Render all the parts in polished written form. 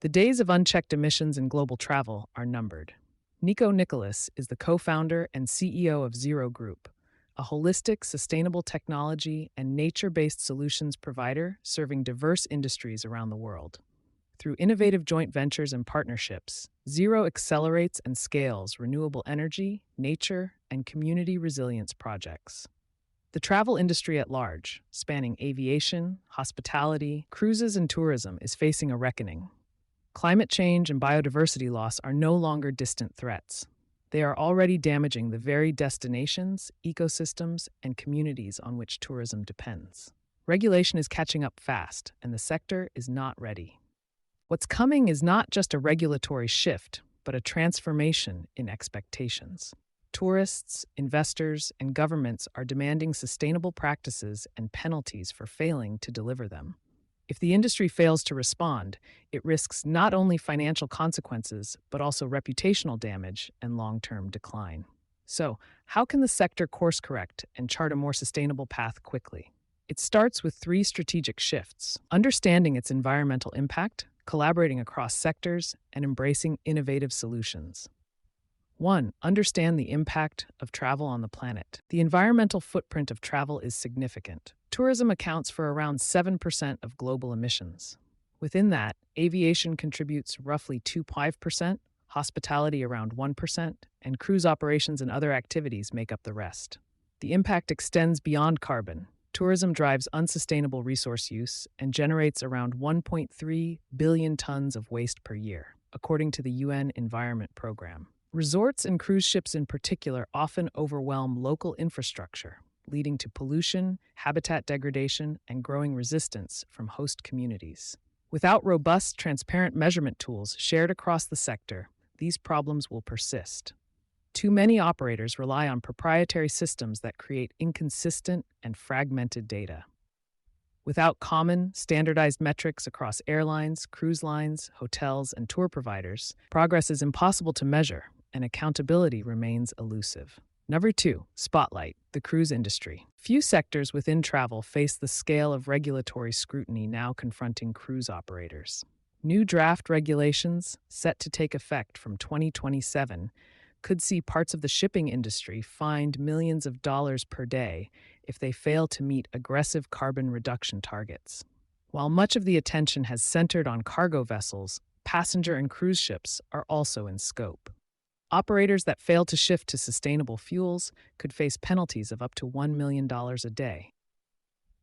The days of unchecked emissions in global travel are numbered. Nico Nicholas is the co founder and CEO of Zero Group, a holistic, sustainable technology and nature based solutions provider serving diverse industries around the world. Through innovative joint ventures and partnerships, Zero accelerates and scales renewable energy, nature, and community resilience projects. The travel industry at large, spanning aviation, hospitality, cruises, and tourism, is facing a reckoning. Climate change and biodiversity loss are no longer distant threats. They are already damaging the very destinations, ecosystems, and communities on which tourism depends. Regulation is catching up fast, and the sector is not ready. What's coming is not just a regulatory shift, but a transformation in expectations. Tourists, investors, and governments are demanding sustainable practices and penalties for failing to deliver them. If the industry fails to respond, it risks not only financial consequences, but also reputational damage and long-term decline. So, how can the sector course correct and chart a more sustainable path quickly? It starts with three strategic shifts: understanding its environmental impact, collaborating across sectors, and embracing innovative solutions. 1. Understand the impact of travel on the planet. The environmental footprint of travel is significant. Tourism accounts for around 7% of global emissions. Within that, aviation contributes roughly 2.5%, hospitality around 1%, and cruise operations and other activities make up the rest. The impact extends beyond carbon. Tourism drives unsustainable resource use and generates around 1.3 billion tons of waste per year, according to the UN Environment Program. Resorts and cruise ships in particular often overwhelm local infrastructure, leading to pollution, habitat degradation, and growing resistance from host communities. Without robust, transparent measurement tools shared across the sector, these problems will persist. Too many operators rely on proprietary systems that create inconsistent and fragmented data. Without common, standardized metrics across airlines, cruise lines, hotels, and tour providers, progress is impossible to measure, and accountability remains elusive. Number 2, spotlight, the cruise industry. Few sectors within travel face the scale of regulatory scrutiny now confronting cruise operators. New draft regulations, set to take effect from 2027, could see parts of the shipping industry fined millions of dollars per day if they fail to meet aggressive carbon reduction targets. While much of the attention has centered on cargo vessels, passenger and cruise ships are also in scope. Operators that fail to shift to sustainable fuels could face penalties of up to $1 million a day.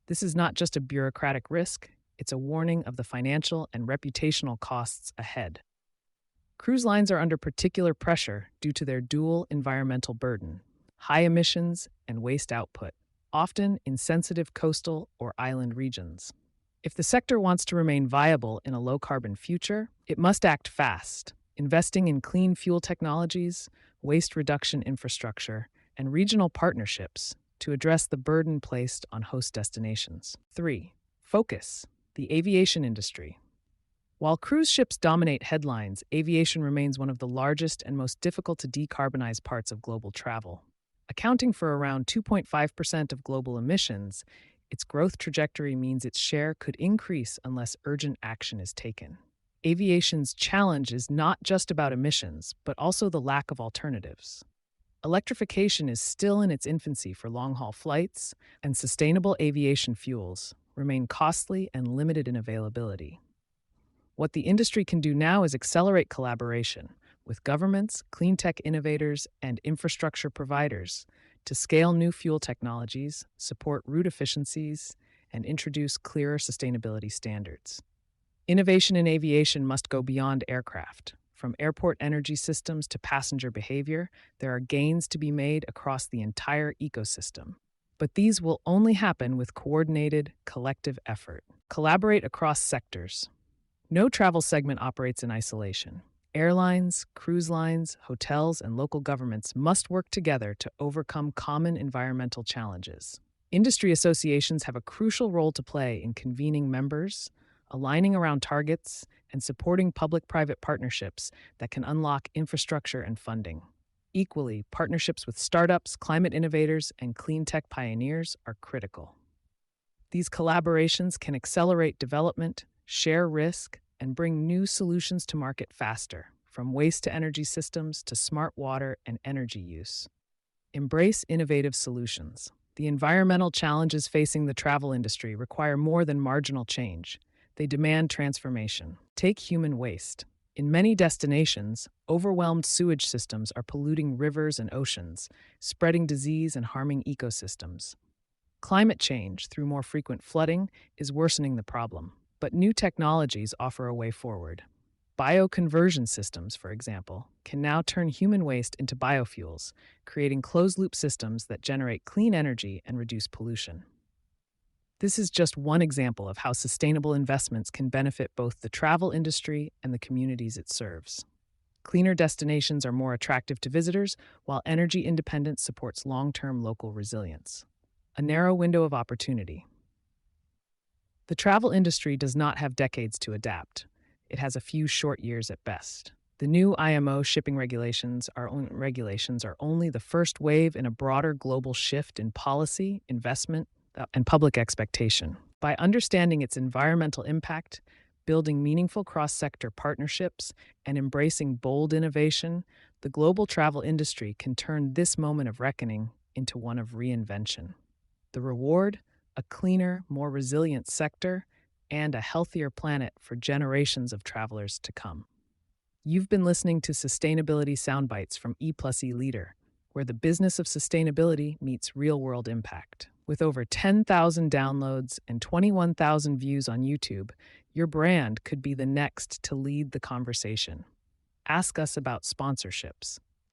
This is not just a bureaucratic risk, it's a warning of the financial and reputational costs ahead. Cruise lines are under particular pressure due to their dual environmental burden: high emissions and waste output, often in sensitive coastal or island regions. If the sector wants to remain viable in a low-carbon future, it must act fast, investing in clean fuel technologies, waste reduction infrastructure, and regional partnerships to address the burden placed on host destinations. 3. Focus, the aviation industry. While cruise ships dominate headlines, aviation remains one of the largest and most difficult to decarbonize parts of global travel. Accounting for around 2.5% of global emissions, its growth trajectory means its share could increase unless urgent action is taken. Aviation's challenge is not just about emissions, but also the lack of alternatives. Electrification is still in its infancy for long-haul flights, and sustainable aviation fuels remain costly and limited in availability. What the industry can do now is accelerate collaboration with governments, clean tech innovators, and infrastructure providers to scale new fuel technologies, support route efficiencies, and introduce clearer sustainability standards. Innovation in aviation must go beyond aircraft. From airport energy systems to passenger behavior, there are gains to be made across the entire ecosystem. But these will only happen with coordinated, collective effort. Collaborate across sectors. No travel segment operates in isolation. Airlines, cruise lines, hotels, and local governments must work together to overcome common environmental challenges. Industry associations have a crucial role to play in convening members, aligning around targets, and supporting public-private partnerships that can unlock infrastructure and funding. Equally, partnerships with startups, climate innovators, and clean tech pioneers are critical. These collaborations can accelerate development, share risk, and bring new solutions to market faster, from waste to energy systems to smart water and energy use. Embrace innovative solutions. The environmental challenges facing the travel industry require more than marginal change. They demand transformation. Take human waste. In many destinations, overwhelmed sewage systems are polluting rivers and oceans, spreading disease and harming ecosystems. Climate change, through more frequent flooding, is worsening the problem, but new technologies offer a way forward. Bioconversion systems, for example, can now turn human waste into biofuels, creating closed-loop systems that generate clean energy and reduce pollution. This is just one example of how sustainable investments can benefit both the travel industry and the communities it serves. Cleaner destinations are more attractive to visitors, while energy independence supports long-term local resilience. A narrow window of opportunity. The travel industry does not have decades to adapt. It has a few short years at best. The new IMO shipping regulations are only the first wave in a broader global shift in policy, investment, and public expectation. By understanding its environmental impact, building meaningful cross-sector partnerships, and embracing bold innovation, the global travel industry can turn this moment of reckoning into one of reinvention. The reward? A cleaner, more resilient sector, and a healthier planet for generations of travelers to come. You've been listening to Sustainability Soundbites from E+E Leader, where the business of sustainability meets real-world impact. With over 10,000 downloads and 21,000 views on YouTube, your brand could be the next to lead the conversation. Ask us about sponsorships.